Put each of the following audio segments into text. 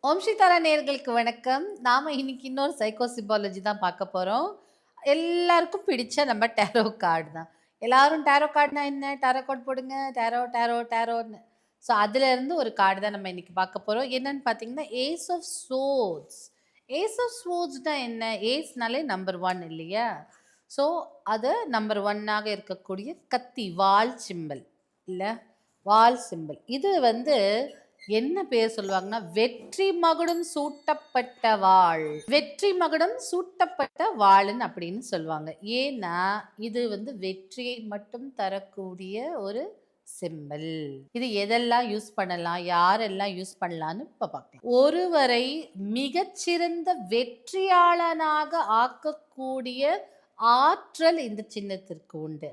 ஓம் ஸ்ரீ தாரா நேயர்களுக்கு வணக்கம். நாம இன்னைக்கு இன்னொரு சைக்கோ சிம்பாலஜி தான் பார்க்க போறோம். எல்லாருக்கும் பிடிச்ச நம்ம டேரோ கார்டு தான். எல்லாரும் டேரோ கார்டுனா என்ன? டேரோ கார்டு போடுங்க. டேரோன்னு. ஸோ அதுலேருந்து ஒரு கார்டு தான் நம்ம இன்னைக்கு பார்க்க போறோம். என்னன்னு பார்த்தீங்கன்னா, ace of swords. Ace of ஸ்வோர்ட்ஸ்னா என்ன? ஏஸ்னாலே நம்பர் 1 இல்லையா? ஸோ அது நம்பர் 1ஆக இருக்கக்கூடிய கத்தி, வாள் சிம்பல் இல்ல? வாள் சிம்பல். இது வந்து என்ன பேர் சொல்லுவாங்கன்னா, வெற்றி மகுடம் சூட்டப்பட்ட வாள். வெற்றி மகுடம் சூட்டப்பட்ட வாளுன்னு அப்படின்னு சொல்லுவாங்க. ஏன்னா, இது வந்து வெற்றியை மட்டும் தரக்கூடிய ஒரு சிம்பல். இது எதெல்லாம் யூஸ் பண்ணலாம், யாரெல்லாம் யூஸ் பண்ணலான்னு இப்ப பார்க்கலாம். ஒருவரை மிகச்சிறந்த வெற்றியாளனாக ஆக்கக்கூடிய ஆற்றல் இந்த சின்னத்திற்கு உண்டு.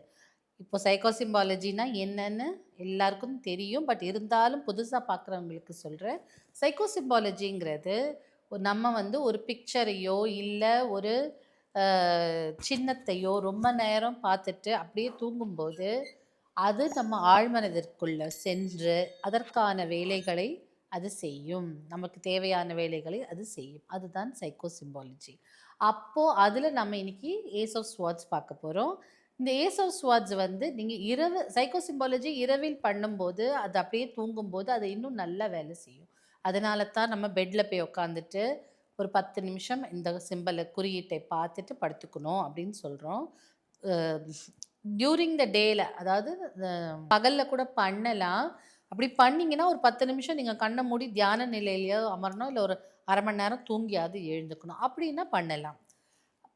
இப்போ சைக்கோ சிம்பாலஜினா என்னன்னு எல்லாருக்கும் தெரியும். பட் இருந்தாலும் புதுசாக பார்க்குறவங்களுக்கு சொல்கிறேன். சைக்கோ சிம்பாலஜிங்கிறது நம்ம வந்து ஒரு பிக்சரையோ இல்லை ஒரு சின்னத்தையோ ரொம்ப நேரம் பார்த்துட்டு அப்படியே தூங்கும்போது அது நம்ம ஆழ்மனதிற்குள்ள சென்று அதற்கான வேலைகளை அது செய்யும். நமக்கு தேவையான வேலைகளை அது செய்யும். அதுதான் சைக்கோ சிம்பாலஜி. அப்போது அதில் நம்ம இன்னைக்கு ஏஸ் ஆஃப் ஸ்வார்ட்ஸ் பார்க்க போகிறோம். இந்த ஏஸ் ஆஃப் ஸ்வார்ட்ஸ் வந்து நீங்கள் இரவு சைக்கோ சிம்பாலஜி இரவில் பண்ணும்போது அது அப்படியே தூங்கும்போது அது இன்னும் நல்லா வேலை செய்யும். அதனால தான் நம்ம பெட்டில் போய் உட்காந்துட்டு ஒரு 10 நிமிஷம் இந்த சிம்பலை குறியீட்டை பார்த்துட்டு படுத்துக்கணும் அப்படின்னு சொல்கிறோம். டியூரிங் த டேல, அதாவது பகலில் கூட பண்ணலாம். அப்படி பண்ணிங்கன்னா ஒரு 10 நிமிஷம் நீங்கள் கண்ணை மூடி தியான நிலையிலையோ அமரணும், இல்லை ஒரு அரை மணி நேரம் தூங்கியாவது எழுந்துக்கணும். அப்படின்னா பண்ணலாம்.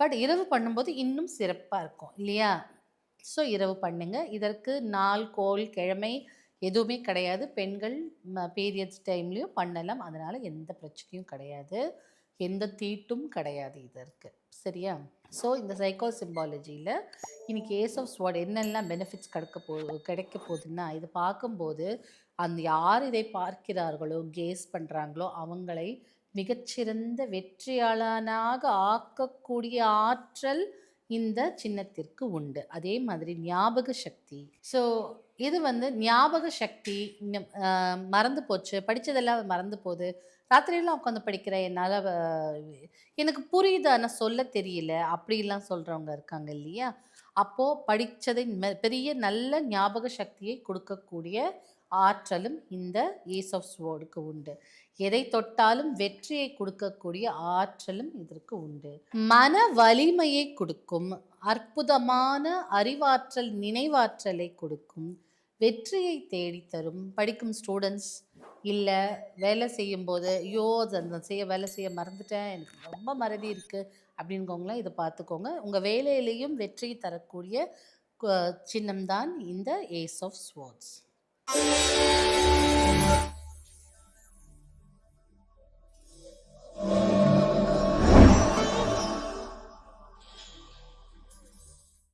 பட் இரவு பண்ணும்போது இன்னும் சிறப்பாக இருக்கும் இல்லையா? ஸோ இரவு பண்ணுங்க. இதற்கு நாள், கோள், கிழமை எதுவுமே கிடையாது. பெண்கள் பீரியட்ஸ் டைம்லேயும் பண்ணலாம். அதனால் எந்த பிரச்சனையும் கிடையாது. எந்த தீட்டும் கிடையாது இதற்கு. சரியா? ஸோ இந்த சைக்கோ சிம்பாலஜியில் இன்னைக்கு ஏஸ் ஆஃப் ஸ்வார்ட் என்னெல்லாம் பெனிஃபிட்ஸ் கிடைக்க போகுதுன்னா, இது பார்க்கும்போது அந்த யார் இதை பார்க்கிறார்களோ, கேஸ் பண்ணுறாங்களோ அவங்களை மிகச்சிறந்த வெற்றியாளனாக ஆக்கக்கூடிய ஆற்றல் இந்த சின்னத்திற்கு உண்டு. அதே மாதிரி ஞாபக சக்தி. ஸோ இது வந்து ஞாபக சக்தி மறந்து போச்சு, படித்ததெல்லாம் மறந்து போகுது, ராத்திரியெல்லாம் உட்காந்து படிக்கிறேன், என்னால் எனக்கு புரியுது ஆனால் சொல்ல தெரியல, அப்படிலாம் சொல்கிறவங்க இருக்காங்க இல்லையா? அப்போது படித்ததை பெரிய நல்ல ஞாபக சக்தியை கொடுக்கக்கூடிய ஆற்றலும் இந்த ஏஸ் ஆஃப் ஸ்வோர்டுக்கு உண்டு. எதை தொட்டாலும் வெற்றியை கொடுக்கக்கூடிய ஆற்றலும் இதற்கு உண்டு. மன வலிமையை கொடுக்கும், அற்புதமான அறிவாற்றல், நினைவாற்றலை கொடுக்கும், வெற்றியை தேடித்தரும். படிக்கும் ஸ்டூடெண்ட்ஸ் இல்லை வேலை செய்யும்போது ஐயோ அந்த வேலை செய்ய மறந்துட்டேன், எனக்கு ரொம்ப மறதி இருக்குது அப்படிங்கவங்களாம் இதை பார்த்துக்கோங்க. உங்கள் வேலையிலையும் வெற்றியை தரக்கூடிய சின்னம்தான் இந்த ஏஸ் ஆஃப் ஸ்வோர்ட்ஸ்.